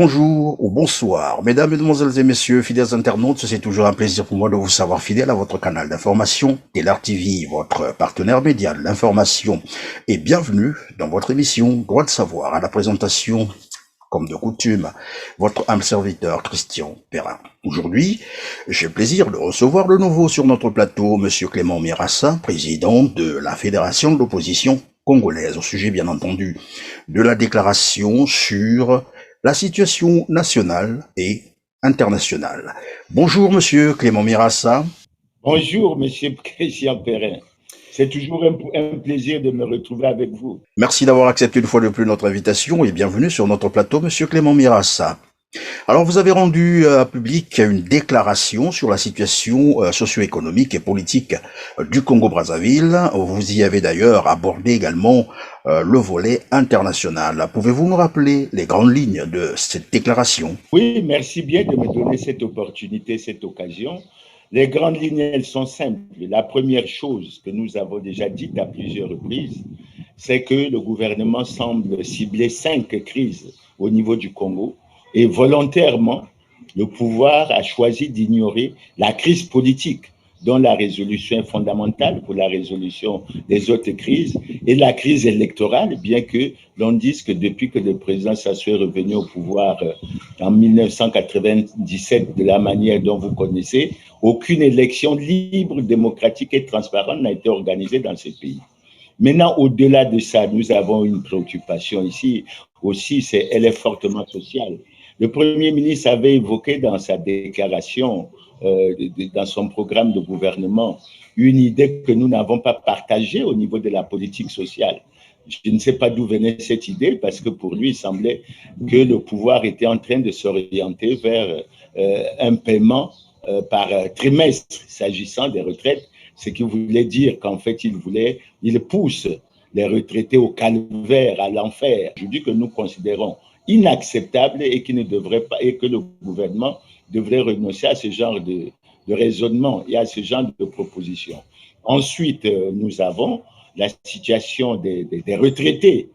Bonjour ou bonsoir, mesdames, mesdemoiselles et messieurs, fidèles internautes, c'est toujours un plaisir pour moi de vous savoir fidèle à votre canal d'information, Telar TV, votre partenaire média de l'information. Et bienvenue dans votre émission Droit de savoir, à la présentation, comme de coutume, votre humble serviteur Christian Perrin. Aujourd'hui, j'ai le plaisir de recevoir de nouveau sur notre plateau Monsieur Clément Mirassa, président de la Fédération de l'opposition congolaise, au sujet bien entendu de la déclaration sur la situation nationale et internationale. Bonjour Monsieur Clément Mirassa. Bonjour, Monsieur Christian Perrin. C'est toujours un plaisir de me retrouver avec vous. Merci d'avoir accepté une fois de plus notre invitation et bienvenue sur notre plateau, Monsieur Clément Mirassa. Alors, vous avez rendu public une déclaration sur la situation socio-économique et politique du Congo-Brazzaville. Vous y avez d'ailleurs abordé également le volet international. Pouvez-vous nous rappeler les grandes lignes de cette déclaration? Oui, merci bien de me donner cette opportunité, cette occasion. Les grandes lignes, elles sont simples. La première chose que nous avons déjà dite à plusieurs reprises, c'est que le gouvernement semble cibler 5 crises au niveau du Congo et volontairement, le pouvoir a choisi d'ignorer la crise politique dont la résolution est fondamentale pour la résolution des autres crises et la crise électorale, bien que l'on dise que depuis que le président Sassou est revenu au pouvoir en 1997, de la manière dont vous connaissez, aucune élection libre, démocratique et transparente n'a été organisée dans ce pays. Maintenant, au-delà de ça, nous avons une préoccupation ici aussi, elle est fortement sociale. Le Premier ministre avait évoqué dans sa déclaration, dans son programme de gouvernement, une idée que nous n'avons pas partagée au niveau de la politique sociale. Je ne sais pas d'où venait cette idée, parce que pour lui, il semblait que le pouvoir était en train de s'orienter vers un paiement par trimestre, s'agissant des retraites, ce qui voulait dire qu'en fait, il pousse les retraités au calvaire, à l'enfer. Je dis que nous considérons inacceptable et qui ne devrait pas, et que le gouvernement devrait renoncer à ce genre de raisonnement et à ce genre de propositions. Ensuite, nous avons la situation des retraités,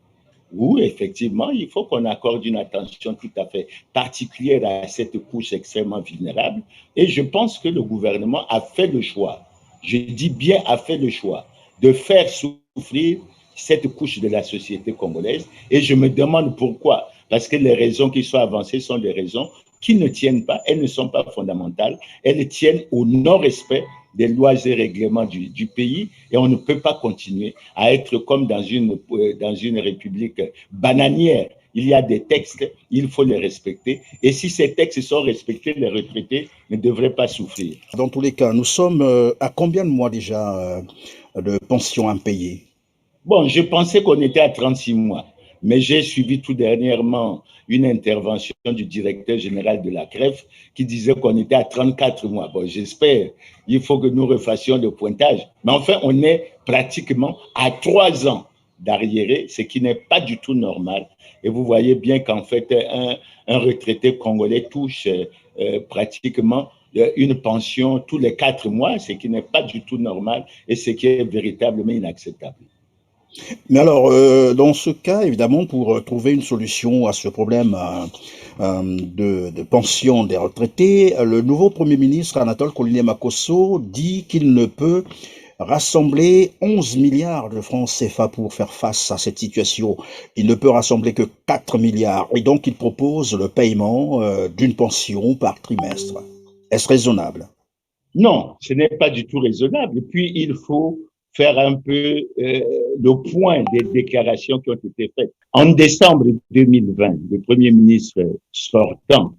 où effectivement, il faut qu'on accorde une attention tout à fait particulière à cette couche extrêmement vulnérable. Et je pense que le gouvernement a fait le choix, je dis bien a fait le choix, de faire souffrir cette couche de la société congolaise. Et je me demande pourquoi. Parce que les raisons qui sont avancées sont des raisons qui ne tiennent pas, elles ne sont pas fondamentales, elles tiennent au non-respect des lois et règlements du pays, et on ne peut pas continuer à être comme dans une république bananière. Il y a des textes, il faut les respecter, et si ces textes sont respectés, les retraités ne devraient pas souffrir. Dans tous les cas, nous sommes à combien de mois déjà de pension impayée? Bon, je pensais qu'on était à 36 mois, mais j'ai suivi tout dernièrement une intervention du directeur général de la CREF qui disait qu'on était à 34 mois. Bon, j'espère, il faut que nous refassions le pointage. Mais enfin, on est pratiquement à 3 ans d'arriéré, ce qui n'est pas du tout normal. Et vous voyez bien qu'en fait, un retraité congolais touche pratiquement une pension tous les 4 mois, ce qui n'est pas du tout normal et ce qui est véritablement inacceptable. Mais alors, dans ce cas, évidemment, pour trouver une solution à ce problème de pension des retraités, le nouveau Premier ministre Anatole Kouliné-Makosso dit qu'il ne peut rassembler 11 milliards de francs CFA pour faire face à cette situation. Il ne peut rassembler que 4 milliards. Et donc, il propose le paiement d'une pension par trimestre. Est-ce raisonnable? Non, ce n'est pas du tout raisonnable. Et puis, il faut faire un peu le point des déclarations qui ont été faites. En décembre 2020, le Premier ministre sortant,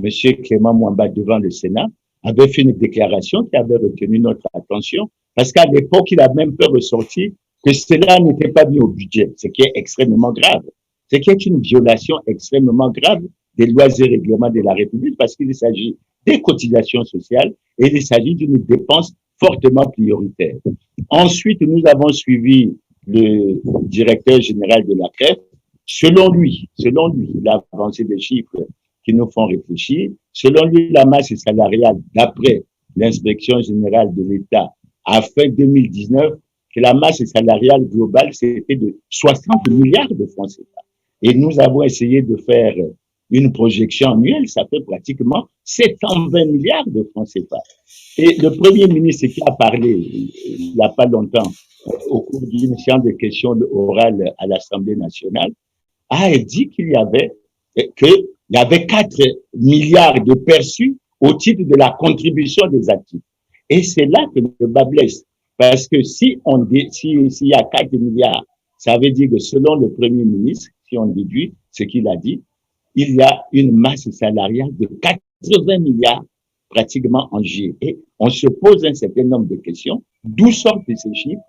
M. Clément Mwamba, devant le Sénat, avait fait une déclaration qui avait retenu notre attention, parce qu'à l'époque, il a même peu ressorti que cela n'était pas mis au budget, ce qui est extrêmement grave, ce qui est une violation extrêmement grave des lois et règlements de la République, parce qu'il s'agit des cotisations sociales et il s'agit d'une dépense fortement prioritaire. Ensuite, nous avons suivi le directeur général de la CREF. Selon lui, il a avancé des chiffres qui nous font réfléchir. Selon lui, la masse salariale, d'après l'inspection générale de l'État, à fin 2019, que la masse salariale globale, c'était de 60 milliards de francs CFA. Et nous avons essayé de faire une projection annuelle, ça fait pratiquement 720 milliards de francs CFA. Et le Premier ministre qui a parlé il n'y a pas longtemps, au cours d'une séance de questions orales à l'Assemblée nationale, a dit qu'il y avait 4 milliards de perçus au titre de la contribution des actifs. Et c'est là que le bas blesse. Parce que s'il y a 4 milliards, ça veut dire que selon le Premier ministre, si on déduit ce qu'il a dit, il y a une masse salariale de 80 milliards pratiquement en G. Et on se pose un certain nombre de questions. D'où sortent ces chiffres?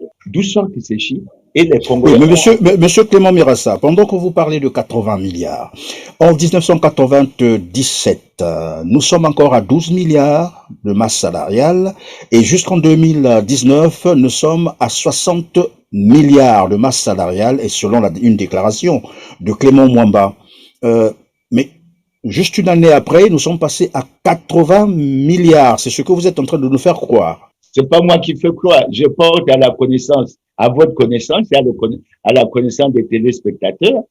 Et les Congolais... Oui, mais monsieur Clément Mirassa, pendant que vous parlez de 80 milliards, en 1997, nous sommes encore à 12 milliards de masse salariale et jusqu'en 2019, nous sommes à 60 milliards de masse salariale et selon une déclaration de Clément Mwamba. Mais juste une année après, nous sommes passés à 80 milliards. C'est ce que vous êtes en train de nous faire croire. C'est pas moi qui fais croire. Je porte à la connaissance, à votre connaissance et à la connaissance des téléspectateurs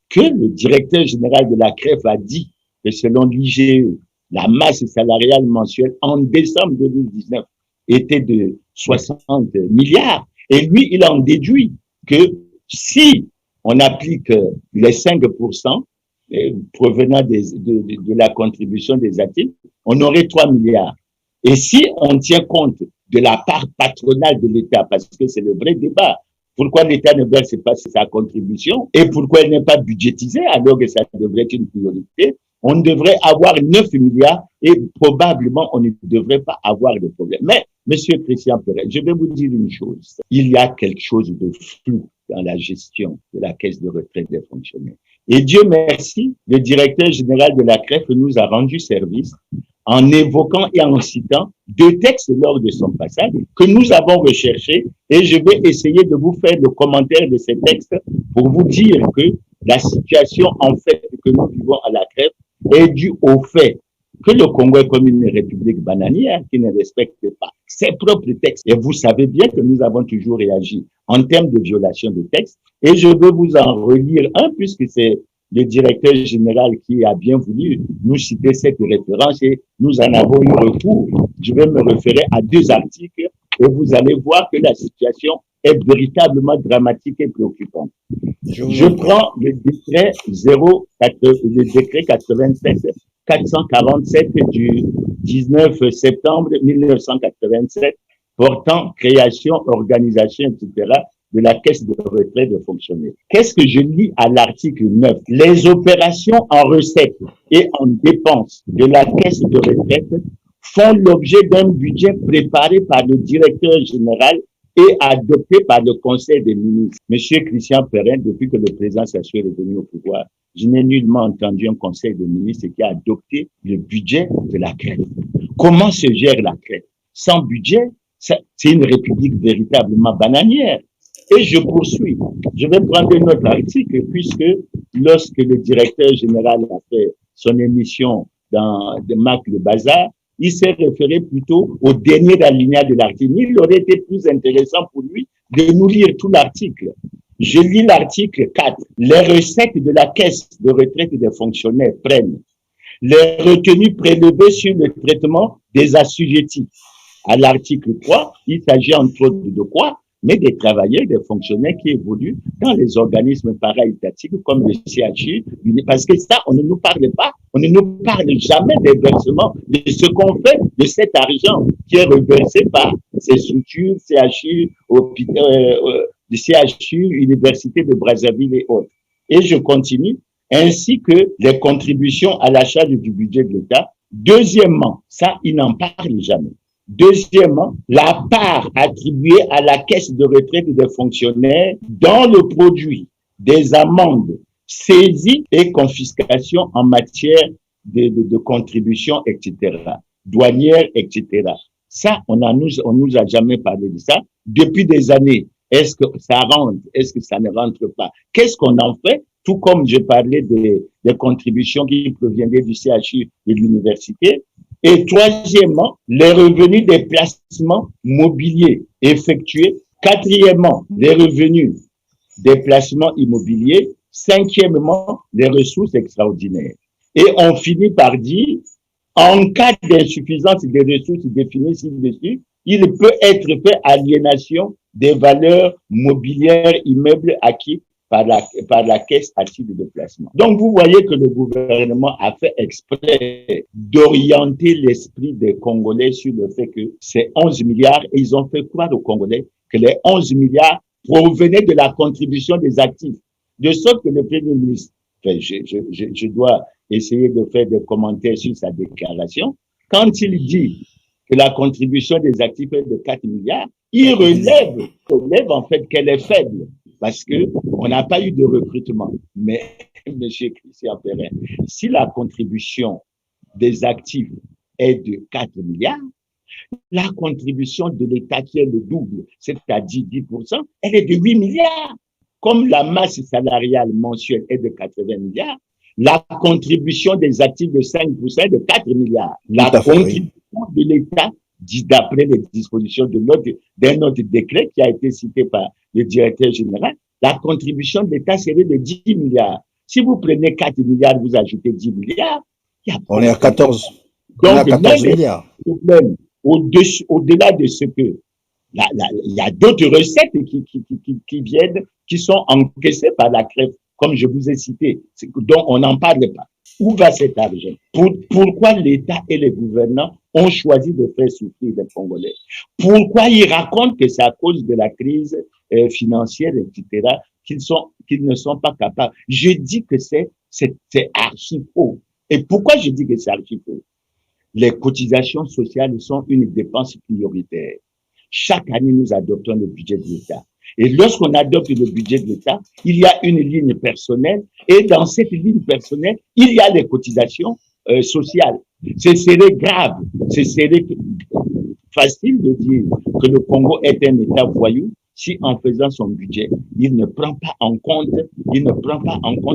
que le directeur général de la CREF a dit que selon l'IGE, la masse salariale mensuelle en décembre 2019 était de 60 milliards. Et lui, il en déduit que si on applique les 5% provenant de la contribution des actifs, on aurait 3 milliards. Et si on tient compte de la part patronale de l'État, parce que c'est le vrai débat, pourquoi l'État ne verse pas sa contribution et pourquoi elle n'est pas budgétisée alors que ça devrait être une priorité, on devrait avoir 9 milliards et probablement on ne devrait pas avoir de problème. Mais, Monsieur Christian Perret, je vais vous dire une chose. Il y a quelque chose de flou dans la gestion de la caisse de retraite des fonctionnaires. Et Dieu merci, le directeur général de la CREF nous a rendu service en évoquant et en citant 2 textes lors de son passage que nous avons recherchés et je vais essayer de vous faire le commentaire de ces textes pour vous dire que la situation en fait que nous vivons à la CREF est due au fait que le Congo est comme une république bananière qui ne respecte pas ses propres textes. Et vous savez bien que nous avons toujours réagi en termes de violation de textes. Et je veux vous en relire un puisque c'est le directeur général qui a bien voulu nous citer cette référence et nous en avons eu recours. Je vais me référer à 2 articles et vous allez voir que la situation est véritablement dramatique et préoccupante. Je prends le décret 87-447 du 19 septembre 1987 portant création, organisation, etc. de la caisse de retraite des fonctionnaires. Qu'est-ce que je lis à l'article 9? Les opérations en recettes et en dépenses de la caisse de retraite font l'objet d'un budget préparé par le directeur général et adopté par le Conseil des ministres. Monsieur Christian Perret, depuis que le président Sassou est revenu au pouvoir, je n'ai nullement entendu un Conseil des ministres qui a adopté le budget de la CREF. Comment se gère la CREF? Sans budget, c'est une république véritablement bananière. Et je poursuis. Je vais prendre un autre article puisque lorsque le directeur général a fait son émission dans de Mac le Bazar, il s'est référé plutôt au dernier alinéa de l'article. Il aurait été plus intéressant pour lui de nous lire tout l'article. Je lis l'article 4. Les recettes de la caisse de retraite des fonctionnaires prennent les retenues prélevées sur le traitement des assujettis. À l'article 3, il s'agit entre autres de quoi? Mais des travailleurs, des fonctionnaires qui évoluent dans les organismes para-étatiques comme le CHU, parce que ça, on ne nous parle pas, on ne nous parle jamais des versements, de ce qu'on fait de cet argent qui est reversé par ces structures, CHU, le CHU, Université de Brazzaville et autres. Et je continue, ainsi que les contributions à la charge du budget de l'État. Deuxièmement, ça, ils n'en parlent jamais. Deuxièmement, la part attribuée à la caisse de retraite des fonctionnaires dans le produit des amendes, saisies et confiscations en matière de contributions, etc., douanières, etc. Ça, on nous a jamais parlé de ça. Depuis des années, est-ce que ça rentre? Est-ce que ça ne rentre pas? Qu'est-ce qu'on en fait? Tout comme je parlais des contributions qui proviendraient du CHU et de l'université. Et troisièmement, les revenus des placements mobiliers effectués. Quatrièmement, les revenus des placements immobiliers. Cinquièmement, les ressources extraordinaires. Et on finit par dire, en cas d'insuffisance des ressources définies ci-dessus, il peut être fait aliénation des valeurs mobilières immeubles acquis par la caisse à titre de placement. Donc, vous voyez que le gouvernement a fait exprès d'orienter l'esprit des Congolais sur le fait que c'est 11 milliards et ils ont fait croire aux Congolais que les 11 milliards provenaient de la contribution des actifs. De sorte que le Premier ministre, enfin, je dois essayer de faire des commentaires sur sa déclaration, quand il dit que la contribution des actifs est de 4 milliards, il relève en fait qu'elle est faible parce qu'on n'a pas eu de recrutement. Mais, M. Christian Perrin, si la contribution des actifs est de 4 milliards, la contribution de l'État qui est le double, c'est-à-dire 10%, elle est de 8 milliards. Comme la masse salariale mensuelle est de 80 milliards, la contribution des actifs de 5% est de 4 milliards. La contribution de l'État, d'après les dispositions d'un autre décret qui a été cité par le directeur général, la contribution de l'État serait de 10 milliards. Si vous prenez 4 milliards, vous ajoutez 10 milliards. On est à 14. Donc, on est à 14 milliards. Au-delà de ce que il y a d'autres recettes qui viennent, qui sont encaissées par la CREF, comme je vous ai cité, dont on n'en parle pas. Où va cet argent? Pourquoi l'État et les gouvernants ont choisi de faire souffrir les Congolais? Pourquoi ils racontent que c'est à cause de la crise financière, etc., qu'ils ne sont pas capables? Je dis que c'est archi faux. Et pourquoi je dis que c'est archi faux? Les cotisations sociales sont une dépense prioritaire. Chaque année, nous adoptons le budget de l'État. Et lorsqu'on adopte le budget de l'État, il y a une ligne personnelle et dans cette ligne personnelle, il y a les cotisations sociales. Ce serait grave, ce serait facile de dire que le Congo est un État voyou si en faisant son budget, il ne prend pas en compte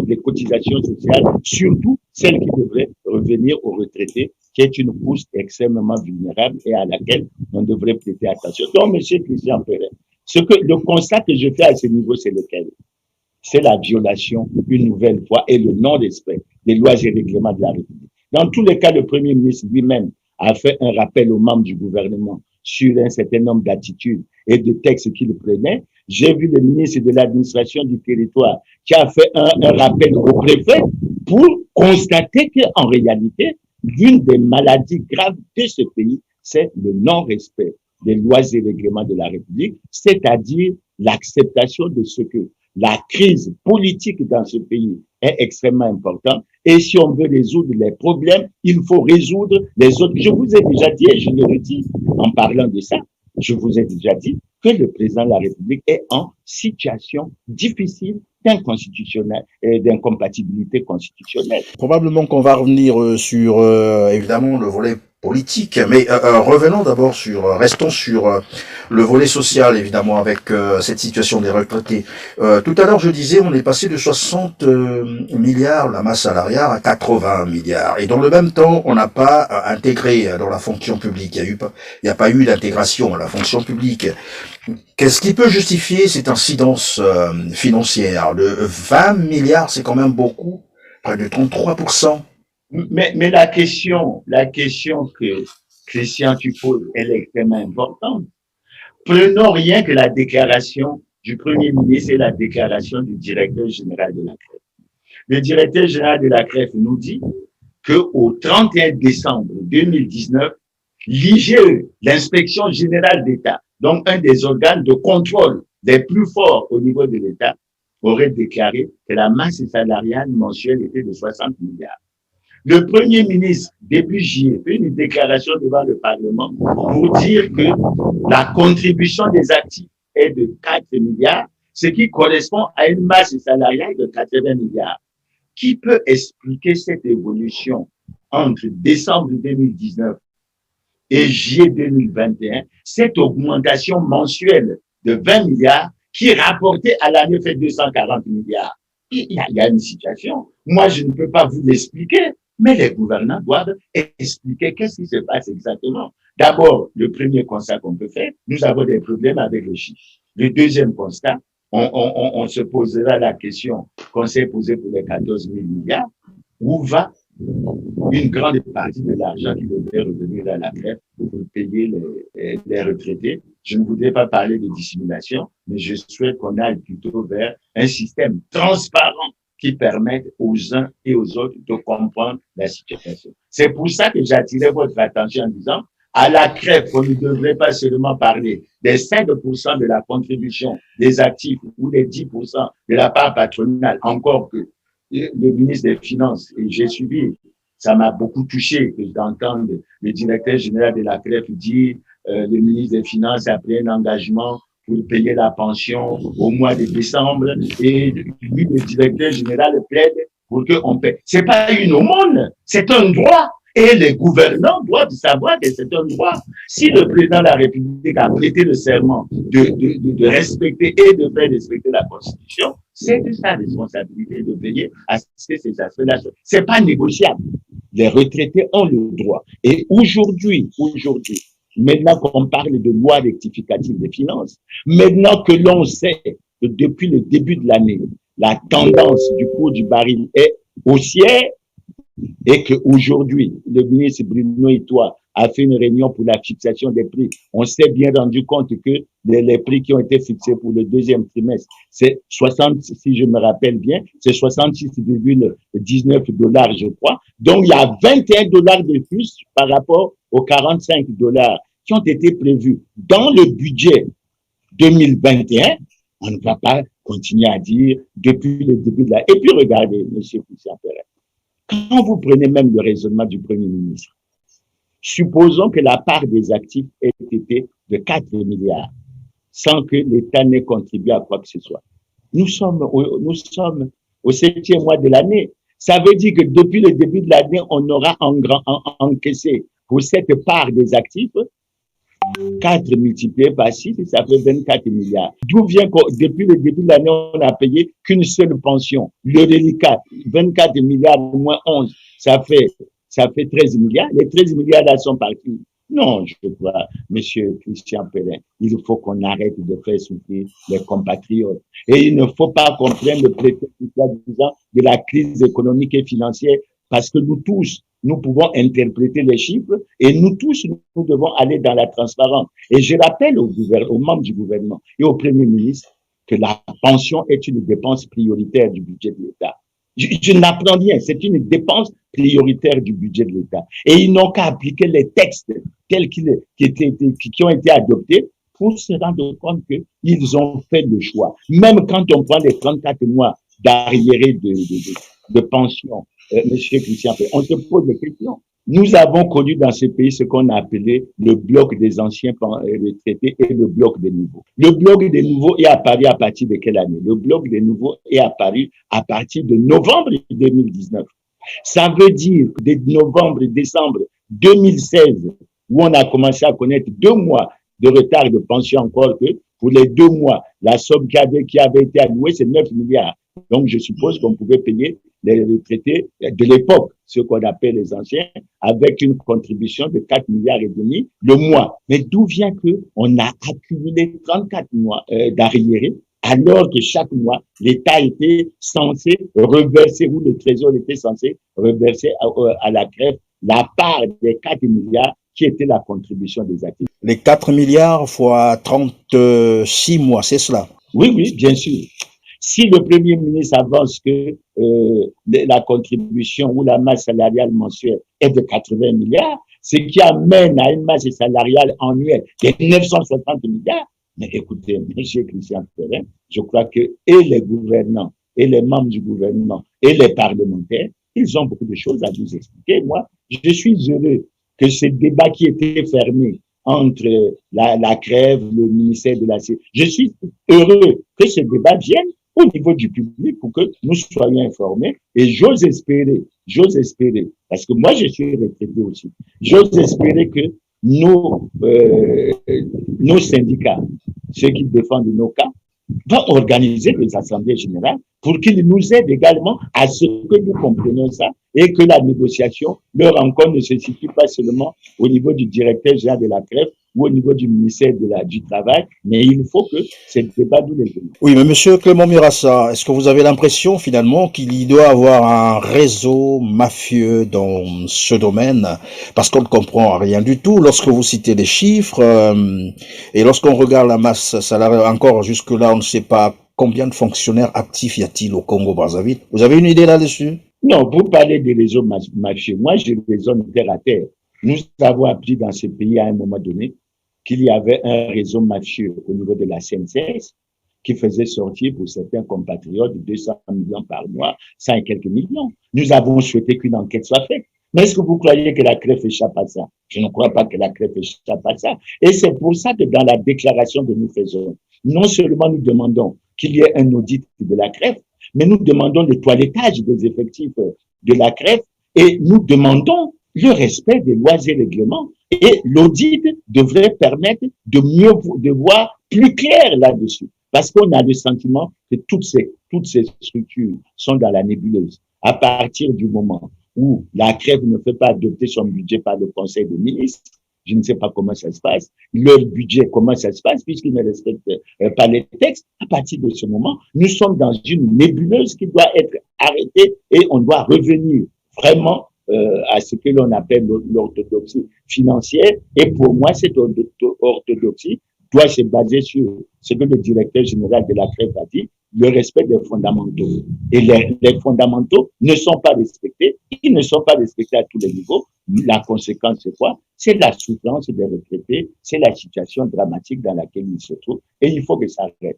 les cotisations sociales, surtout celles qui devraient revenir aux retraités, qui est une couche extrêmement vulnérable et à laquelle on devrait prêter attention. Donc, M. Christian Perrin, le constat que je fais à ce niveau, c'est lequel? C'est la violation, une nouvelle fois, et le non-respect des lois et règlements de la République. Dans tous les cas, le Premier ministre lui-même a fait un rappel aux membres du gouvernement sur un certain nombre d'attitudes et de textes qu'il prenait. J'ai vu le ministre de l'administration du territoire qui a fait un rappel au préfet pour constater qu'en réalité, l'une des maladies graves de ce pays, c'est le non-respect des lois et règlements de la République, c'est-à-dire l'acceptation de ce que la crise politique dans ce pays est extrêmement importante. Et si on veut résoudre les problèmes, il faut résoudre les autres. Je vous ai déjà dit, et je le redis en parlant de ça, je vous ai déjà dit que le président de la République est en situation difficile d'incompatibilité constitutionnelle. Probablement qu'on va revenir sur, évidemment, le volet politique, mais revenons d'abord restons sur le volet social, évidemment, avec cette situation des retraités. Tout à l'heure, je disais, on est passé de 60 milliards, la masse salariale, à 80 milliards. Et dans le même temps, on n'a pas intégré dans la fonction publique. Il n'y a pas eu d'intégration à la fonction publique. Qu'est-ce qui peut justifier cette incidence financière de 20 milliards? C'est quand même beaucoup, près de 33%. Mais la question que Christian tu poses, elle est extrêmement importante. Prenons rien que la déclaration du Premier ministre et la déclaration du directeur général de la CREF. Le directeur général de la CREF nous dit qu'au 31 décembre 2019, l'IGE, l'inspection générale d'État, donc un des organes de contrôle des plus forts au niveau de l'État, aurait déclaré que la masse salariale mensuelle était de 60 milliards. Le Premier ministre, début juillet, fait une déclaration devant le Parlement pour dire que la contribution des actifs est de 4 milliards, ce qui correspond à une masse salariale de 80 milliards. Qui peut expliquer cette évolution entre décembre 2019 et juillet 2021, cette augmentation mensuelle de 20 milliards qui rapportait à l'année fait 240 milliards? Il y a une situation. Moi, je ne peux pas vous l'expliquer. Mais les gouvernants doivent expliquer qu'est-ce qui se passe exactement. D'abord, le premier constat qu'on peut faire, nous avons des problèmes avec les chiffres. Le deuxième constat, on se posera la question qu'on s'est posée pour les 14 000 milliards, où va une grande partie de l'argent qui devait revenir à la CREF pour payer les retraités. Je ne voudrais pas parler de dissimulation, mais je souhaite qu'on aille plutôt vers un système transparent qui permette aux uns et aux autres de comprendre la situation. C'est pour ça que j'attirais votre attention en disant, à la CREF, on ne devrait pas seulement parler des 5% de la contribution des actifs ou des 10% de la part patronale, encore que le ministre des Finances, et j'ai suivi, ça m'a beaucoup touché que d'entendre le directeur général de la CREF dire le ministre des Finances a pris un engagement pour payer la pension au mois de décembre et lui, le directeur général, plaide pour qu'on paie. C'est pas une aumône, c'est un droit. Et les gouvernants doivent savoir que c'est un droit. Si le président de la République a prêté le serment de respecter et de faire respecter la Constitution, c'est de sa responsabilité de veiller à ce que ces aspects-là. C'est pas négociable. Les retraités ont le droit. Et aujourd'hui, maintenant qu'on parle de loi rectificative des finances, maintenant que l'on sait que depuis le début de l'année, la tendance du cours du baril est haussière, et qu'aujourd'hui, le ministre Bruno Itoie a fait une réunion pour la fixation des prix. On s'est bien rendu compte que les prix qui ont été fixés pour le deuxième trimestre, c'est 60, si je me rappelle bien, c'est 66,19 $, je crois. Donc, il y a 21 $ de plus par rapport aux 45 $ qui ont été prévus dans le budget 2021. On ne va pas continuer à dire depuis le début de la... Et puis, regardez, monsieur Christian Perret. Quand vous prenez même le raisonnement du Premier ministre, supposons que la part des actifs ait été de 4 milliards, sans que l'État n'ait contribué à quoi que ce soit. Nous sommes au 7e mois de l'année. Ça veut dire que depuis le début de l'année, on aura encaissé pour cette part des actifs 4 multiplié par 6, ça fait 24 milliards. D'où vient que depuis le début de l'année, on n'a payé qu'une seule pension. Le reliquat, 24 milliards moins 11, ça fait 13 milliards. Les 13 milliards là sont partis. Non, je crois, monsieur Christian Pelin, il faut qu'on arrête de faire souffrir les compatriotes. Et il ne faut pas qu'on prenne le prétexte de la crise économique et financière, parce que nous tous, nous pouvons interpréter les chiffres et nous tous, nous devons aller dans la transparence. Et je rappelle aux membres du gouvernement et au Premier ministre que la pension est une dépense prioritaire du budget de l'État. Je n'apprends rien, c'est une dépense prioritaire du budget de l'État. Et ils n'ont qu'à appliquer les textes tels qui ont été adoptés pour se rendre compte qu'ils ont fait le choix. Même quand on prend les 34 mois d'arriéré de pension, monsieur Christian, on se pose des questions. Nous avons connu dans ce pays ce qu'on a appelé le bloc des anciens retraités et le bloc des nouveaux. Le bloc des nouveaux est apparu à partir de quelle année? Le bloc des nouveaux est apparu à partir de novembre 2019. Ça veut dire que dès novembre et décembre 2016, où on a commencé à connaître 2 mois de retard de pension, encore que pour les 2 mois, la somme qui avait été allouée, c'est 9 milliards. Donc, je suppose qu'on pouvait payer les retraités de l'époque, ce qu'on appelle les anciens, avec une contribution de 4 milliards et demi le mois. Mais d'où vient qu'on a accumulé 34 mois d'arriérés, alors que chaque mois, l'État était censé reverser, ou le Trésor était censé reverser à la CREF la part des 4 milliards qui était la contribution des actifs. Les 4 milliards fois 36 mois, c'est cela? Oui, oui, bien sûr. Si le Premier ministre avance que la contribution ou la masse salariale mensuelle est de 80 milliards, ce qui amène à une masse salariale annuelle de 960 milliards, mais écoutez, M. Christian Perrin, je crois que et les gouvernants, et les membres du gouvernement, et les parlementaires, ils ont beaucoup de choses à nous expliquer. Moi, je suis heureux que ce débat qui était fermé entre la CREF, le ministère de la Sécurité, je suis heureux que ce débat vienne au niveau du public pour que nous soyons informés. Et j'ose espérer, parce que moi je suis retraité aussi, j'ose espérer que nos syndicats, ceux qui défendent nos cas, vont organiser des assemblées générales pour qu'ils nous aident également à ce que nous comprenions ça et que la négociation, leur rencontre ne se situe pas seulement au niveau du directeur général de la CREF ou au niveau du ministère du Travail, mais il faut que ce débat nous les donne. Oui, mais monsieur Clément Mirassa, est-ce que vous avez l'impression finalement qu'il y doit avoir un réseau mafieux dans ce domaine? Parce qu'on ne comprend rien du tout lorsque vous citez les chiffres, et lorsqu'on regarde la masse salariale, encore jusque-là, on ne sait pas combien de fonctionnaires actifs y a-t-il au Congo-Brazzaville. Vous avez une idée là-dessus? Non, vous parlez des réseaux mafieux. Moi, je raisonne terre à terre. Nous avons appris dans ce pays à un moment donné qu'il y avait un réseau mafieux au niveau de la CNCS qui faisait sortir pour certains compatriotes 200 millions par mois, 100 et quelques millions. Nous avons souhaité qu'une enquête soit faite. Mais est-ce que vous croyez que la CREF échappe à ça? Je ne crois pas que la CREF échappe à ça. Et c'est pour ça que dans la déclaration que nous faisons, non seulement nous demandons qu'il y ait un audit de la CREF, mais nous demandons le toilettage des effectifs de la CREF et nous demandons le respect des lois et règlements. Et l'audit devrait permettre de voir plus clair là-dessus. Parce qu'on a le sentiment que toutes ces structures sont dans la nébuleuse. À partir du moment où la CREF ne fait pas adopter son budget par le Conseil des ministres, je ne sais pas comment ça se passe, leur budget, comment ça se passe, puisqu'ils ne respectent pas les textes. À partir de ce moment, nous sommes dans une nébuleuse qui doit être arrêtée et on doit revenir vraiment à ce que l'on appelle l'orthodoxie financière. Et pour moi, cette orthodoxie doit se baser sur ce que le directeur général de la CREF a dit, le respect des fondamentaux. Et les fondamentaux ne sont pas respectés, ils ne sont pas respectés à tous les niveaux. La conséquence, c'est quoi? C'est la souffrance des retraités, c'est la situation dramatique dans laquelle ils se trouvent. Et il faut que ça arrête.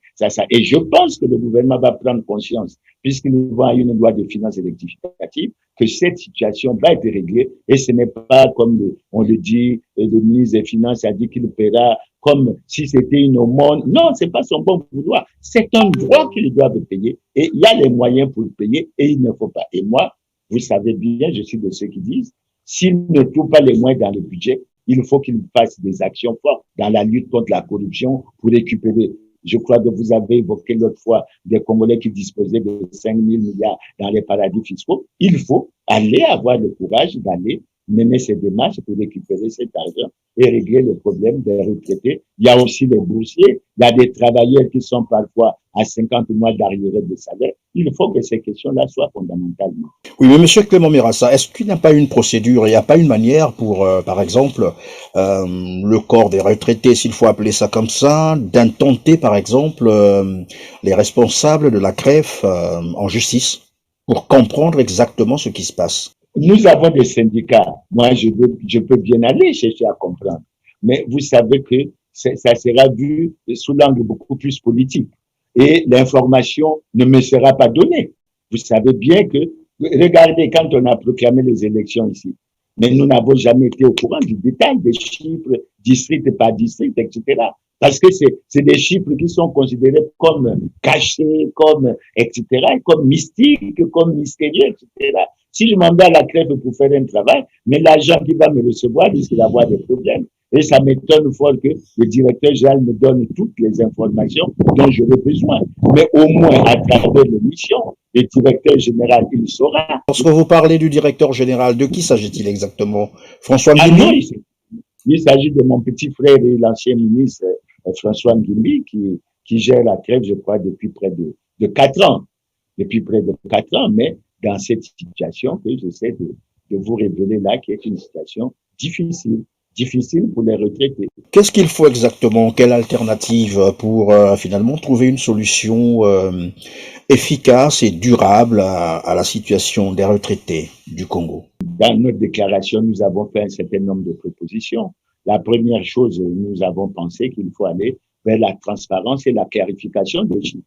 Et je pense que le gouvernement va prendre conscience, puisqu'il va à une loi de finances rectificative, que cette situation va être réglée. Et ce n'est pas comme on le dit, le ministre des Finances a dit qu'il paiera comme si c'était une aumône. Non, c'est pas son bon vouloir. C'est un droit qu'ils doivent payer. Et il y a les moyens pour le payer et il ne faut pas. Et moi, vous savez bien, je suis de ceux qui disent, s'ils ne trouvent pas les moyens dans le budget, il faut qu'ils fassent des actions fortes dans la lutte contre la corruption pour récupérer. Je crois que vous avez évoqué l'autre fois des Congolais qui disposaient de 5 000 milliards dans les paradis fiscaux. Il faut aller avoir le courage d'aller mener ces démarches pour récupérer cet argent et régler le problème des retraités. Il y a aussi les boursiers, il y a des travailleurs qui sont parfois à 50 mois d'arriérés de salaire. Il faut que ces questions-là soient fondamentalement. Oui, mais monsieur Clément Mirassa, est-ce qu'il n'y a pas une procédure, il n'y a pas une manière pour, par exemple, le corps des retraités, s'il faut appeler ça comme ça, d'intenter, par exemple, les responsables de la CREF en justice pour comprendre exactement ce qui se passe? Nous avons des syndicats. Moi, je peux bien aller chercher à comprendre. Mais vous savez que ça sera vu sous l'angle beaucoup plus politique. Et l'information ne me sera pas donnée. Vous savez bien que, regardez, quand on a proclamé les élections ici, mais nous n'avons jamais été au courant du détail des chiffres, district par district, etc. Parce que c'est des chiffres qui sont considérés comme cachés, comme, etc., comme mystiques, comme mystérieux, etc. Si je m'en vais à la crève pour faire un travail, mais l'agent qui va me recevoir risque d'avoir des problèmes. Et ça m'étonne fort que le directeur général me donne toutes les informations dont j'aurais besoin. Mais au moins, à travers l'émission, le directeur général, il saura. Lorsque vous parlez du directeur général, de qui s'agit-il exactement? François Ah non, Ngimbi? il s'agit de mon petit frère et l'ancien ministre François Ngimbi qui gère la crève, je crois, depuis près de 4 ans. Depuis près de 4 ans, mais dans cette situation que j'essaie de vous révéler là, qui est une situation difficile pour les retraités. Qu'est-ce qu'il faut exactement? Quelle alternative pour finalement trouver une solution efficace et durable à la situation des retraités du Congo? Dans notre déclaration, nous avons fait un certain nombre de propositions. La première chose, nous avons pensé qu'il faut aller vers la transparence et la clarification des chiffres.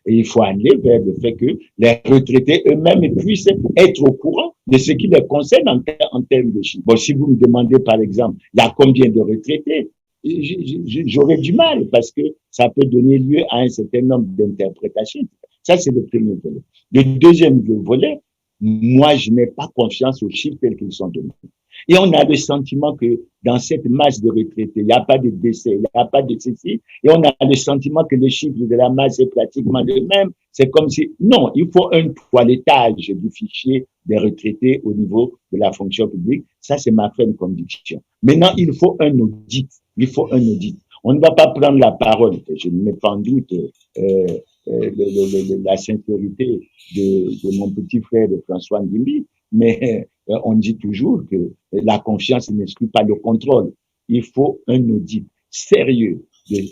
Et il faut aller vers le fait que les retraités eux-mêmes puissent être au courant de ce qui les concerne en termes de chiffres. Bon, si vous me demandez, par exemple, il y a combien de retraités, j'aurais du mal parce que ça peut donner lieu à un certain nombre d'interprétations. Ça, c'est le premier volet. Le deuxième volet, moi, je n'ai pas confiance aux chiffres tels qu'ils sont donnés. Et on a le sentiment que dans cette masse de retraités, il n'y a pas de décès, il n'y a pas de ceci. Et on a le sentiment que le chiffre de la masse est pratiquement le même. C'est comme si, non, il faut un toilettage du fichier des retraités au niveau de la fonction publique. Ça, c'est ma ferme conviction. Maintenant, il faut un audit. Il faut un audit. On ne va pas prendre la parole. Je ne mets pas en doute la sincérité de mon petit frère de François Ndimbi, mais on dit toujours que la confiance n'exclut pas le contrôle. Il faut un audit sérieux de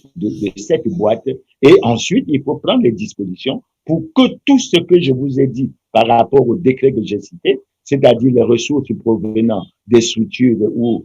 cette boîte et ensuite il faut prendre les dispositions pour que tout ce que je vous ai dit par rapport au décret que j'ai cité, c'est-à-dire les ressources provenant des structures ou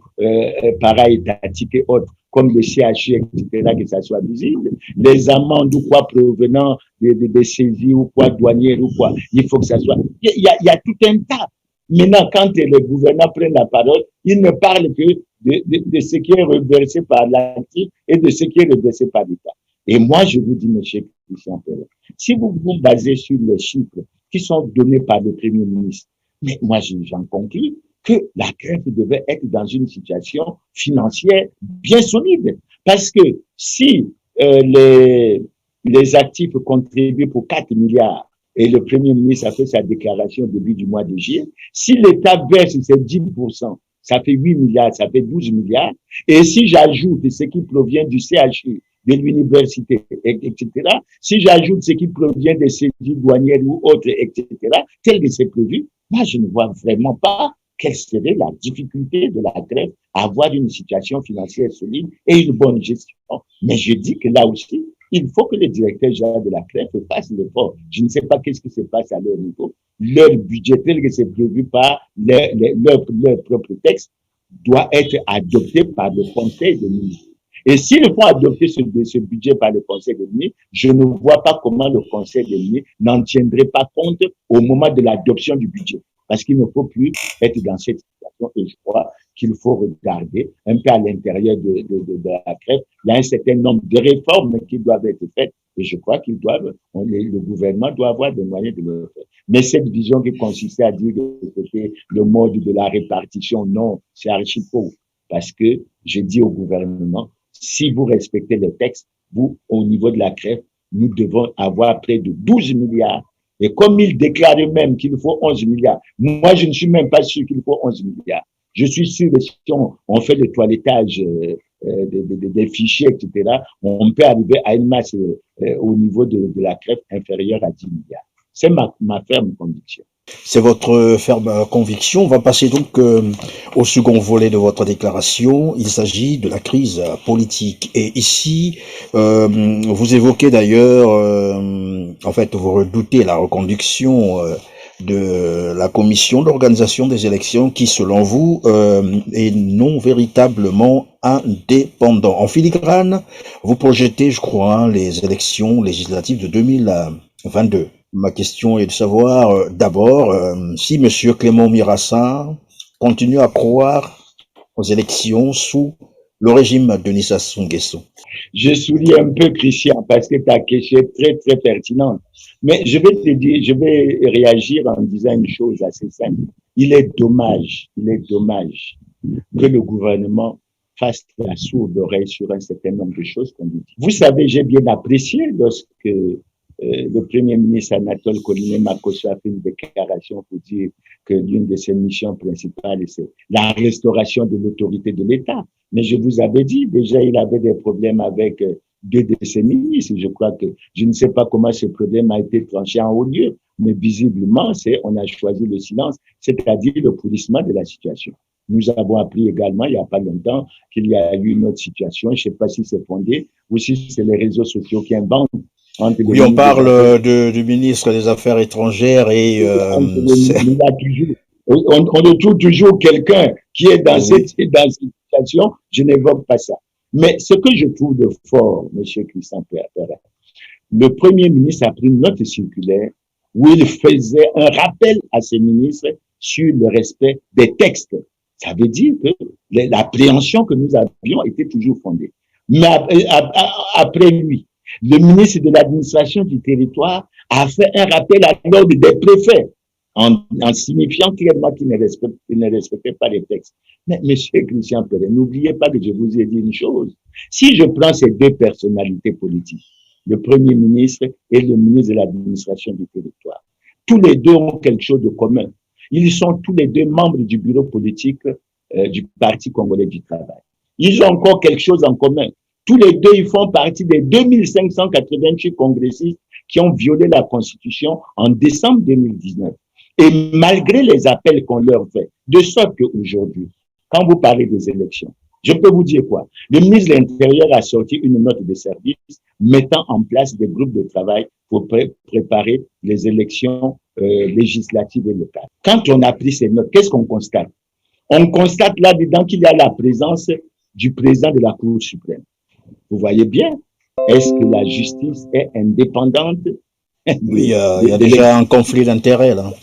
para-étatiques et autres, comme le CHU, etc., que ça soit visible, les amendes ou quoi provenant des saisies ou quoi douanières ou quoi, il faut que ça soit. Il y a tout un tas. Maintenant, quand les gouvernants prennent la parole, ils ne parlent que de ce qui est reversé par l'actif et de ce qui est reversé par l'État. Et moi, je vous dis, monsieur Christian Perret, si vous vous basez sur les chiffres qui sont donnés par le Premier ministre, mais moi, j'en conclus que la CREF devait être dans une situation financière bien solide. Parce que si les actifs contribuent pour 4 milliards et le Premier ministre a fait sa déclaration au début du mois de juillet, si l'État verse ces 10%, ça fait 8 milliards, ça fait 12 milliards. Et si j'ajoute ce qui provient du CHU, de l'université, etc., si j'ajoute ce qui provient des saisies douanières ou autres, etc., tel que c'est prévu, moi, je ne vois vraiment pas quelle serait la difficulté de la grève à avoir une situation financière solide et une bonne gestion. Mais je dis que là aussi, il faut que les directeurs généraux de la grève fassent l'effort. Je ne sais pas qu'est-ce qui se passe à leur niveau. Leur budget tel que c'est prévu par leur propre texte doit être adopté par le Conseil des ministres. Et s'ils font adopter ce budget par le Conseil des ministres, je ne vois pas comment le Conseil des ministres n'en tiendrait pas compte au moment de l'adoption du budget. Parce qu'il ne faut plus être dans cette situation et je crois qu'il faut regarder un peu à l'intérieur de la crève. Il y a un certain nombre de réformes qui doivent être faites et je crois le gouvernement doit avoir des moyens de le faire. Mais cette vision qui consistait à dire que c'était le mode de la répartition, non, c'est archi faux. Parce que je dis au gouvernement, si vous respectez les textes, vous, au niveau de la crève, nous devons avoir près de 12 milliards. Et comme ils déclarent eux-mêmes qu'il faut 11 milliards, moi, je ne suis même pas sûr qu'il faut 11 milliards. Je suis sûr que si on fait le toilettage des fichiers, etc., on peut arriver à une masse au niveau de la crève inférieure à 10 milliards. C'est ma ferme conviction. C'est votre ferme conviction. On va passer donc au second volet de votre déclaration. Il s'agit de la crise politique. Et ici, vous évoquez d'ailleurs, en fait, vous redoutez la reconduction de la commission d'organisation des élections qui, selon vous, est non véritablement indépendant. En filigrane, vous projetez, je crois, les élections législatives de 2022. Ma question est de savoir d'abord si M. Clément Mirassa continue à croire aux élections sous le régime de Denis Sassou Nguesso. Je souris un peu, Christian, parce que ta question est très, très pertinente. Mais je vais te dire, je vais réagir en disant une chose assez simple. Il est dommage que le gouvernement fasse la sourde oreille sur un certain nombre de choses qu'on lui dit. Vous savez, j'ai bien apprécié lorsque le Premier ministre Anatole Koliné-Makosso a fait une déclaration pour dire que l'une de ses missions principales, c'est la restauration de l'autorité de l'État. Mais je vous avais dit, déjà, il avait des problèmes avec deux de ses ministres. Je crois que je ne sais pas comment ce problème a été tranché en haut lieu, mais visiblement, on a choisi le silence, c'est-à-dire le pourrissement de la situation. Nous avons appris également, il n'y a pas longtemps, qu'il y a eu une autre situation. Je ne sais pas si c'est fondé ou si c'est les réseaux sociaux qui inventent. Oui, on parle du ministre des Affaires étrangères et on retrouve toujours quelqu'un qui est dans cette situation. Je n'évoque pas ça. Mais ce que je trouve de fort, M. Christian Perret, le Premier ministre a pris une note circulaire où il faisait un rappel à ses ministres sur le respect des textes. Ça veut dire que l'appréhension que nous avions était toujours fondée. Mais après lui, le ministre de l'administration du territoire a fait un rappel à l'ordre des préfets en signifiant clairement qu'il ne respectait pas les textes. Mais monsieur Christian Perret, n'oubliez pas que je vous ai dit une chose. Si je prends ces deux personnalités politiques, le Premier ministre et le ministre de l'administration du territoire, tous les deux ont quelque chose de commun. Ils sont tous les deux membres du bureau politique du Parti congolais du travail. Ils ont encore quelque chose en commun. Tous les deux, ils font partie des 2588 congressistes qui ont violé la Constitution en décembre 2019. Et malgré les appels qu'on leur fait, de sorte qu'aujourd'hui, quand vous parlez des élections, je peux vous dire quoi? Le ministre de l'Intérieur a sorti une note de service mettant en place des groupes de travail pour préparer les élections législatives et locales. Quand on a pris ces notes, qu'est-ce qu'on constate? On constate là-dedans qu'il y a la présence du président de la Cour suprême. Vous voyez bien, est-ce que la justice est indépendante? Oui, il y a déjà un conflit d'intérêts là.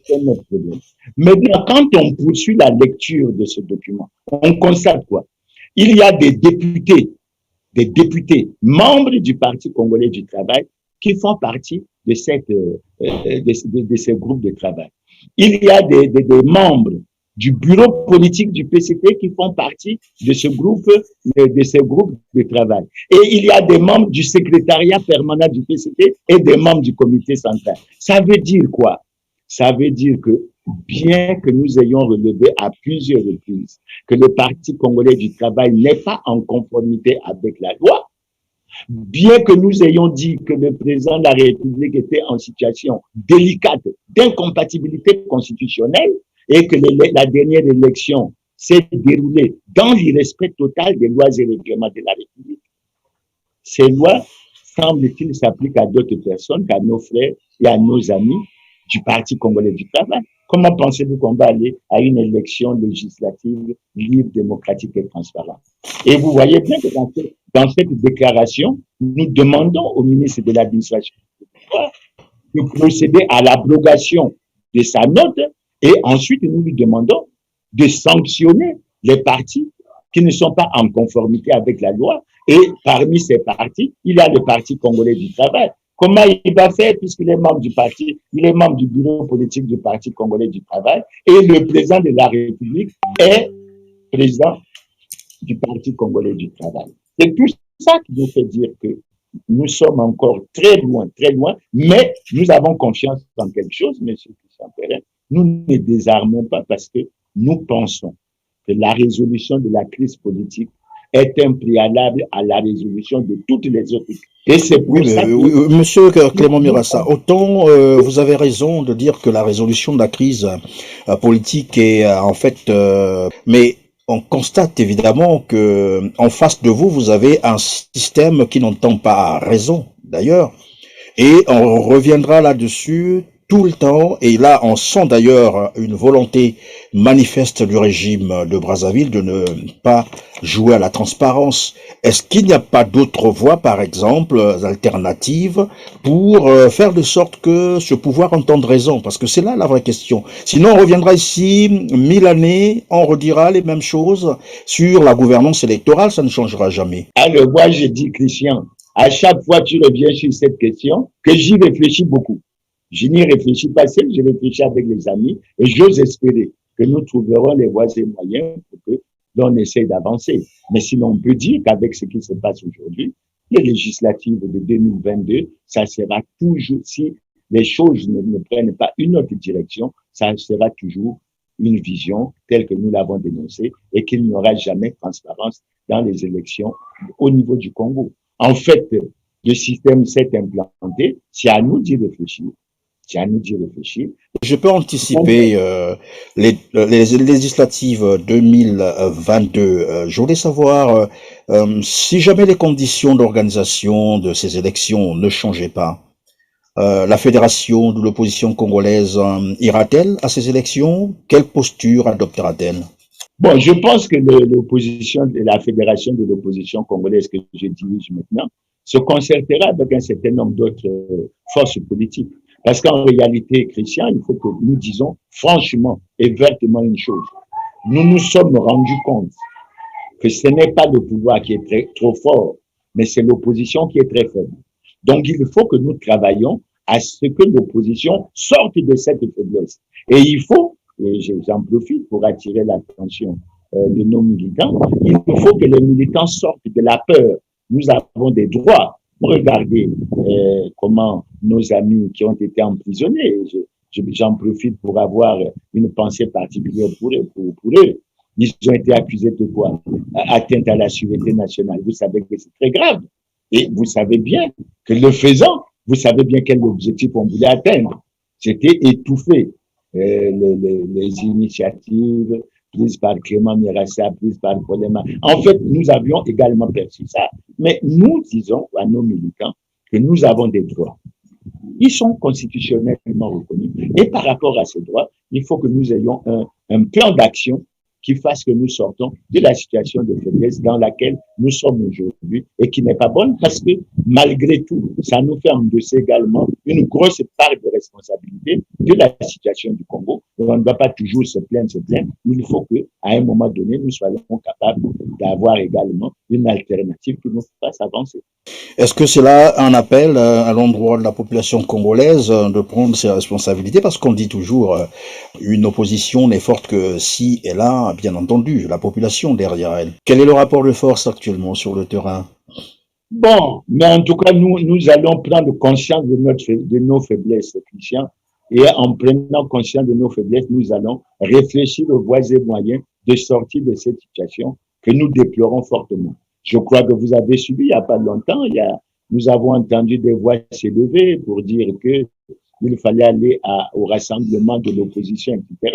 C'est notre problème. Maintenant, quand on poursuit la lecture de ce document, on constate quoi? Il y a des députés membres du Parti congolais du travail qui font partie de ces groupes de travail. Il y a des membres du bureau politique du PCT qui font partie de ces groupes de travail. Et il y a des membres du secrétariat permanent du PCT et des membres du comité central. Ça veut dire quoi? Ça veut dire que bien que nous ayons relevé à plusieurs reprises que le Parti congolais du travail n'est pas en conformité avec la loi, bien que nous ayons dit que le président de la République était en situation délicate d'incompatibilité constitutionnelle et que la dernière élection s'est déroulée dans l'irrespect total des lois et règlements de la République, ces lois semble-t-il s'appliquent à d'autres personnes qu'à nos frères et à nos amis du Parti congolais du travail. Comment pensez-vous qu'on va aller à une élection législative libre, démocratique et transparente? Et vous voyez bien que dans cette déclaration, nous demandons au ministre de l'Administration de procéder à l'abrogation de sa note et ensuite nous lui demandons de sanctionner les partis qui ne sont pas en conformité avec la loi. Et parmi ces partis, il y a le Parti congolais du travail. Comment il va faire puisqu'il est membre du parti, il est membre du bureau politique du Parti congolais du travail et le président de la République est président du Parti congolais du travail. C'est tout ça qui nous fait dire que nous sommes encore très loin, mais nous avons confiance en quelque chose, M. Christian Perrin. Nous ne désarmons pas parce que nous pensons que la résolution de la crise politique est un préalable à la résolution de toutes les autres crises. Et c'est pour ça que... Monsieur Clément Mirassa, autant vous avez raison de dire que la résolution de la crise politique est en fait... mais on constate évidemment que en face de vous, vous avez un système qui n'entend pas raison, d'ailleurs. Et on reviendra là-dessus tout le temps, et là on sent d'ailleurs une volonté manifeste du régime de Brazzaville de ne pas jouer à la transparence. Est-ce qu'il n'y a pas d'autres voies, par exemple, alternatives, pour faire de sorte que ce pouvoir entende raison? Parce que c'est là la vraie question. Sinon on reviendra ici 1000 années, on redira les mêmes choses sur la gouvernance électorale, ça ne changera jamais. Alors moi je dis, Christian, à chaque fois tu reviens sur cette question, que j'y réfléchis beaucoup. Je n'y réfléchis pas seul, je réfléchis avec les amis et j'ose espérer que nous trouverons les voies et moyens pour que l'on essaie d'avancer. Mais sinon, on peut dire qu'avec ce qui se passe aujourd'hui, les législatives de 2022, ça sera toujours, si les choses ne prennent pas une autre direction, ça sera toujours une vision telle que nous l'avons dénoncée et qu'il n'y aura jamais de transparence dans les élections au niveau du Congo. En fait, le système s'est implanté, c'est à nous d'y réfléchir. C'est à nous d'y réfléchir. Je peux anticiper les législatives 2022. Je voulais savoir si jamais les conditions d'organisation de ces élections ne changeaient pas, la fédération de l'opposition congolaise ira-t-elle à ces élections? Quelle posture adoptera-t-elle? Bon, je pense que l'opposition, la fédération de l'opposition congolaise que je dirige maintenant, se concertera avec un certain nombre d'autres forces politiques. Parce qu'en réalité, Christian, il faut que nous disons franchement et vertement une chose. Nous nous sommes rendus compte que ce n'est pas le pouvoir qui est trop fort, mais c'est l'opposition qui est très faible. Donc, il faut que nous travaillions à ce que l'opposition sorte de cette faiblesse. Et il faut, et j'en profite pour attirer l'attention de nos militants, il faut que les militants sortent de la peur. Nous avons des droits. Regardez comment nos amis qui ont été emprisonnés, j'en profite pour avoir une pensée particulière pour eux. Ils ont été accusés de quoi? Atteinte à la sûreté nationale. Vous savez que c'est très grave. Et vous savez bien que le faisant, vous savez bien quel objectif on voulait atteindre. C'était étouffer les initiatives prises par Clément Mirassa, prises par Polema. En fait, nous avions également perçu ça. Mais nous disons à nos militants que nous avons des droits. Ils sont constitutionnellement reconnus. Et par rapport à ces droits, il faut que nous ayons un plan d'action qui fasse que nous sortons de la situation de faiblesse dans laquelle nous sommes aujourd'hui et qui n'est pas bonne parce que malgré tout, ça nous fait endosser également une grosse part de responsabilité de la situation du Congo. Et on ne doit pas toujours se plaindre. Il faut qu'à un moment donné, nous soyons capables d'avoir également une alternative qui nous fasse avancer. Est-ce que c'est là un appel à l'endroit de la population congolaise de prendre ses responsabilités? Parce qu'on dit toujours une opposition n'est forte que si elle a, bien entendu, la population derrière elle. Quel est le rapport de force actuellement sur le terrain? Bon, mais en tout cas, nous allons prendre conscience de nos faiblesses, Christian. Et en prenant conscience de nos faiblesses, nous allons réfléchir aux voies et moyens de sortir de cette situation que nous déplorons fortement. Je crois que vous avez suivi il n'y a pas longtemps, nous avons entendu des voix s'élever pour dire que il fallait aller au rassemblement de l'opposition, etc.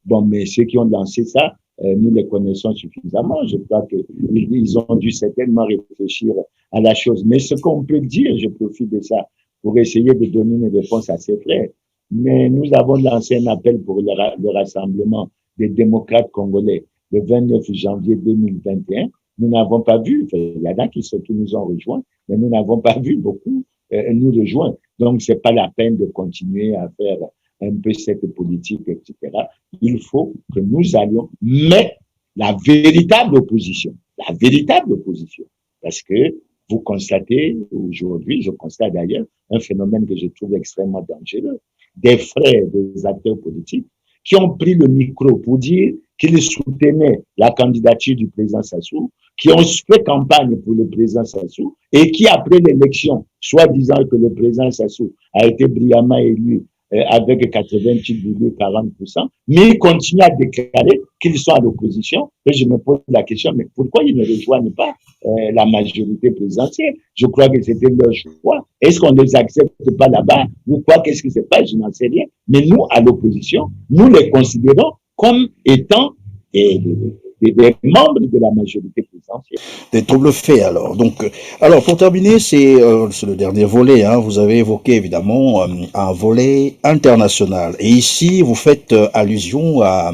Bon, mais ceux qui ont lancé ça, nous les connaissons suffisamment. Je crois qu'ils ont dû certainement réfléchir à la chose. Mais ce qu'on peut dire, je profite de ça pour essayer de donner une réponse à ces frères. Mais nous avons lancé un appel pour le rassemblement des démocrates congolais le 29 janvier 2021. Nous n'avons pas vu, il y en a qui nous ont rejoints, mais nous n'avons pas vu beaucoup nous rejoindre. Donc, c'est pas la peine de continuer à faire un peu cette politique, etc. Il faut que nous allions, mais la véritable opposition, parce que vous constatez aujourd'hui, je constate d'ailleurs un phénomène que je trouve extrêmement dangereux, des frères, des acteurs politiques qui ont pris le micro pour dire qu'ils soutenaient la candidature du président Sassou, qui ont fait campagne pour le président Sassou et qui, après l'élection, soit disant que le président Sassou a été brillamment élu avec 88,40%, mais ils continuent à déclarer qu'ils sont à l'opposition. Et je me pose la question, mais pourquoi ils ne rejoignent pas la majorité présidentielle? Je crois que c'était leur choix. Est-ce qu'on ne les accepte pas là-bas ou quoi? Qu'est-ce qui se passe? Je n'en sais rien. Mais nous, à l'opposition, nous les considérons comme étant des membres de la majorité présidentielle. Des troubles faits alors. Donc, alors pour terminer, c'est le dernier volet. Hein, vous avez évoqué évidemment un volet international. Et ici, vous faites allusion à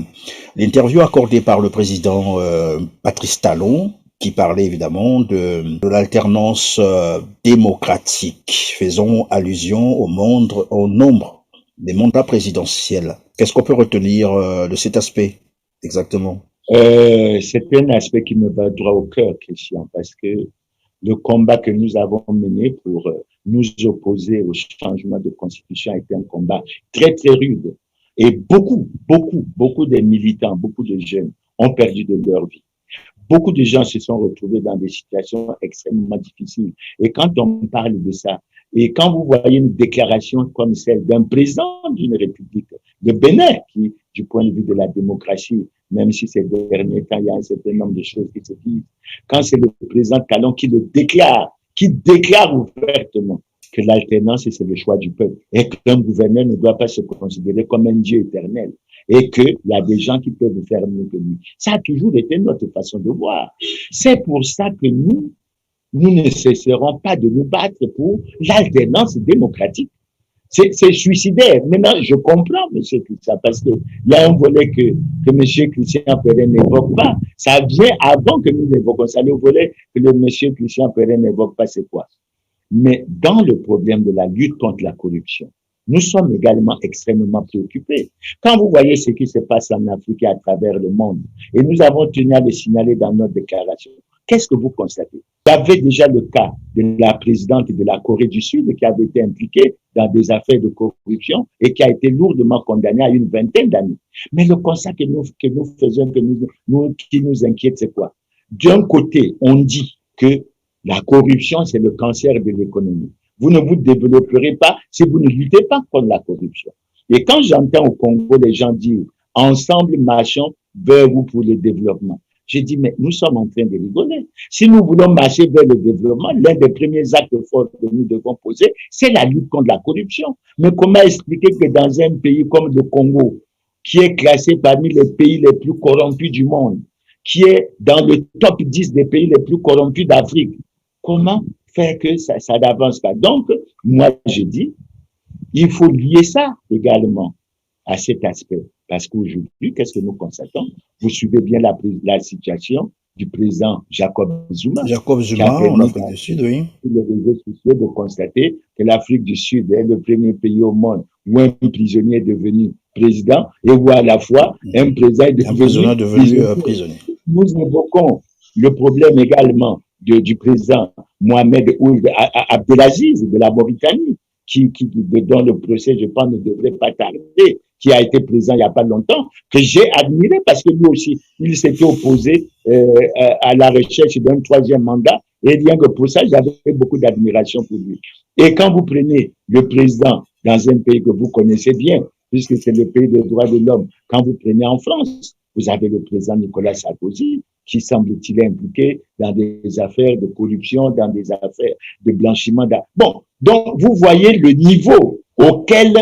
l'interview accordée par le président Patrice Talon, qui parlait évidemment de l'alternance démocratique. Faisons allusion au nombre des mandats présidentiels. Qu'est-ce qu'on peut retenir de cet aspect exactement? C'est un aspect qui me va droit au cœur, Christian, parce que le combat que nous avons mené pour nous opposer au changement de constitution a été un combat très, très rude. Et beaucoup de militants, beaucoup de jeunes ont perdu de leur vie. Beaucoup de gens se sont retrouvés dans des situations extrêmement difficiles. Et quand on parle de ça, et quand vous voyez une déclaration comme celle d'un président d'une république, de Bénin, qui, du point de vue de la démocratie, même si ces derniers temps, il y a un certain nombre de choses qui se disent, quand c'est le président Talon qui déclare ouvertement que l'alternance, c'est le choix du peuple, et qu'un gouverneur ne doit pas se considérer comme un Dieu éternel, et qu'il y a des gens qui peuvent faire mieux que lui. Ça a toujours été notre façon de voir. C'est pour ça que nous ne cesserons pas de nous battre pour l'alternance démocratique. C'est suicidaire. Maintenant, je comprends, M. Christian, parce qu'il y a un volet que M. Christian Perrin n'évoque pas. Ça vient avant que nous l'évoquons. Ça, le volet que le M. Christian Perrin n'évoque pas, c'est quoi? Mais dans le problème de la lutte contre la corruption, nous sommes également extrêmement préoccupés. Quand vous voyez ce qui se passe en Afrique et à travers le monde, et nous avons tenu à le signaler dans notre déclaration, qu'est-ce que vous constatez? Il y avait déjà le cas de la présidente de la Corée du Sud qui avait été impliquée dans des affaires de corruption et qui a été lourdement condamnée à une 20aine d'années. Mais le constat que nous faisons, qui nous inquiète, c'est quoi? D'un côté, on dit que la corruption, c'est le cancer de l'économie. Vous ne vous développerez pas si vous ne luttez pas contre la corruption. Et quand j'entends au Congo les gens dire « ensemble marchons vers où pour le développement? J'ai dit, mais nous sommes en train de rigoler. Si nous voulons marcher vers le développement, l'un des premiers actes forts que nous devons poser, c'est la lutte contre la corruption. Mais comment expliquer que dans un pays comme le Congo, qui est classé parmi les pays les plus corrompus du monde, qui est dans le top 10 des pays les plus corrompus d'Afrique, comment faire que ça n'avance pas? Donc, moi, je dis, il faut lier ça également à cet aspect. Parce qu'aujourd'hui, qu'est-ce que nous constatons? Vous suivez bien la situation du président Jacob Zuma, Jacob qui a Zuma, en permis Afrique du Sud, oui. sur les réseaux sociaux de constater que l'Afrique du Sud est le premier pays au monde où un prisonnier est devenu président et où à la fois un président est devenu prisonnier. Nous évoquons le problème également du président Mohamed Ould Abdelaziz de la Mauritanie, dont le procès, je pense, ne devrait pas tarder, qui a été président il n'y a pas longtemps, que j'ai admiré parce que lui aussi, il s'était opposé à la recherche d'un troisième mandat. Et rien que pour ça, j'avais beaucoup d'admiration pour lui. Et quand vous prenez le président dans un pays que vous connaissez bien, puisque c'est le pays des droits de l'homme, quand vous prenez en France, vous avez le président Nicolas Sarkozy, qui semble-t-il impliqué dans des affaires de corruption, dans des affaires de blanchiment. Bon, donc vous voyez le niveau auquel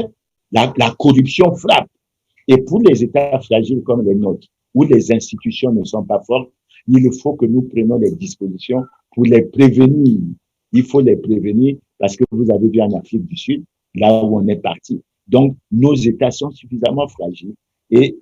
la corruption frappe. Et pour les États fragiles comme les nôtres, où les institutions ne sont pas fortes, il faut que nous prenions des dispositions pour les prévenir. Il faut les prévenir parce que vous avez vu en Afrique du Sud, là où on est parti. Donc, nos États sont suffisamment fragiles et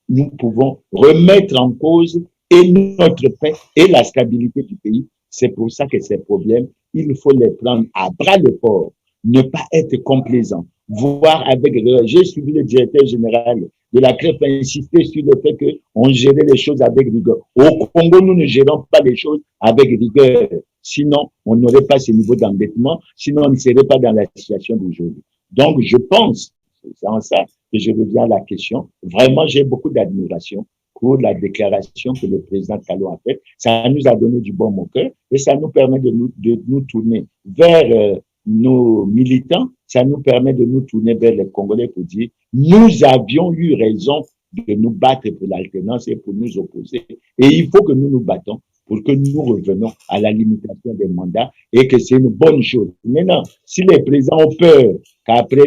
nous pouvons remettre en cause et notre paix et la stabilité du pays. C'est pour ça que ces problèmes, il faut les prendre à bras le corps, ne pas être complaisant, voir avec... J'ai suivi le directeur général de la CREF insister sur le fait qu'on gérait les choses avec rigueur. Au Congo, nous ne gérons pas les choses avec rigueur. Sinon, on n'aurait pas ce niveau d'endettement, sinon on ne serait pas dans la situation d'aujourd'hui. Donc, je pense, c'est en ça que je reviens à la question, vraiment, j'ai beaucoup d'admiration pour la déclaration que le président Talon a faite. Ça nous a donné du bon au cœur et ça nous permet de nous tourner vers nos militants, ça nous permet de nous tourner vers les Congolais pour dire nous avions eu raison de nous battre pour l'alternance et pour nous opposer. Et il faut que nous nous battons pour que nous revenions à la limitation des mandats et que c'est une bonne chose. Maintenant, si les présidents ont peur qu'après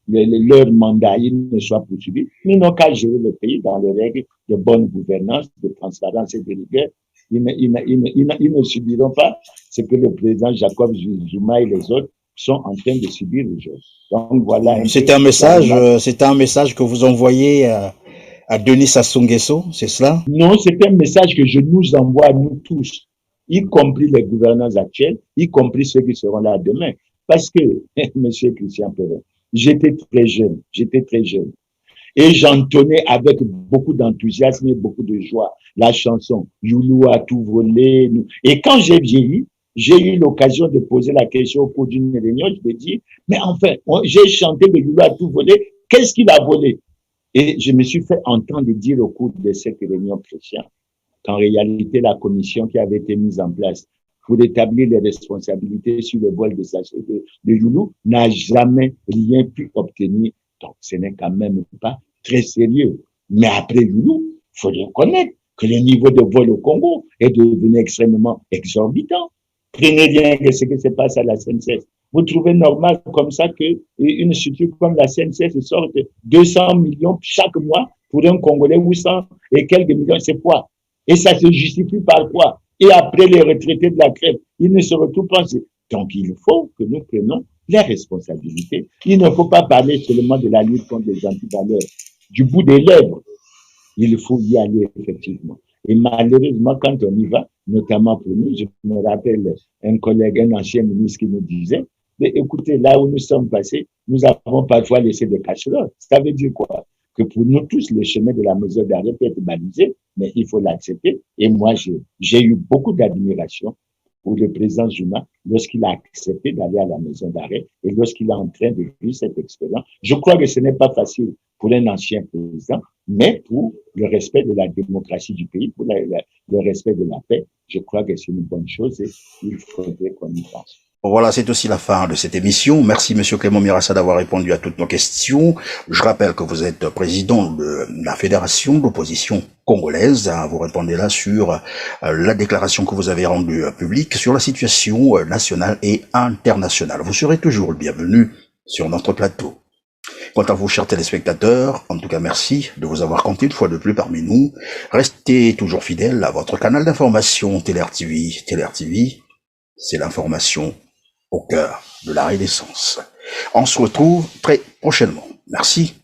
leur mandat, ils ne soient poursuivis, ils n'ont qu'à gérer le pays dans les règles de bonne gouvernance, de transparence et de rigueur. Ils ne subiront pas ce que le président Jacob Zuma et les autres sont en train de subir aujourd'hui. Donc voilà. C'était un message que vous envoyez à Denis Sassou Nguesso, c'est cela? Non, c'est un message que je nous envoie à nous tous, y compris les gouvernants actuels, y compris ceux qui seront là demain. Parce que, monsieur Christian Perrin, j'étais très jeune. Et j'entonnais avec beaucoup d'enthousiasme et beaucoup de joie la chanson Youlou a tout volé. Et quand j'ai vieilli, j'ai eu l'occasion de poser la question au cours d'une réunion. Je me dis, mais enfin, j'ai chanté que Youlou a tout volé. Qu'est-ce qu'il a volé? Et je me suis fait entendre dire au cours de cette réunion chrétienne qu'en réalité, la commission qui avait été mise en place pour établir les responsabilités sur les vols de Youlou n'a jamais rien pu obtenir. Donc, ce n'est quand même pas très sérieux. Mais après Youlou, il faut reconnaître que le niveau de vol au Congo est devenu extrêmement exorbitant. Prenez bien ce qui se passe à la SNCF. Vous trouvez normal comme ça qu'une structure comme la SNCF sorte 200 millions chaque mois pour un Congolais ou 100 et quelques millions, c'est quoi? Et ça se justifie par quoi? Et après les retraités de la crève, ils ne se retrouvent pas. Donc il faut que nous prenions les responsabilités. Il ne faut pas parler seulement de la lutte contre les antivaleurs du bout des lèvres. Il faut y aller effectivement. Et malheureusement, quand on y va, notamment pour nous, je me rappelle un collègue, un ancien ministre qui nous disait, mais écoutez, là où nous sommes passés, nous avons parfois laissé des cacheroles. Ça veut dire quoi? Que pour nous tous, le chemin de la maison d'arrêt peut être balisé, mais il faut l'accepter. Et moi, j'ai eu beaucoup d'admiration pour le président Zuma lorsqu'il a accepté d'aller à la maison d'arrêt et lorsqu'il est en train de vivre cette expérience. Je crois que ce n'est pas facile pour un ancien président, mais pour le respect de la démocratie du pays, pour le respect de la paix, je crois que c'est une bonne chose et il faudrait qu'on y pense. Voilà, c'est aussi la fin de cette émission. Merci, Monsieur Clément Mirassa, d'avoir répondu à toutes nos questions. Je rappelle que vous êtes président de la Fédération d'opposition congolaise. Vous répondez là sur la déclaration que vous avez rendue publique sur la situation nationale et internationale. Vous serez toujours le bienvenu sur notre plateau. Quant à vous, chers téléspectateurs, en tout cas, merci de vous avoir compté une fois de plus parmi nous. Restez toujours fidèles à votre canal d'information TLR TV. TLR TV, c'est l'information au cœur de la Renaissance. On se retrouve très prochainement. Merci.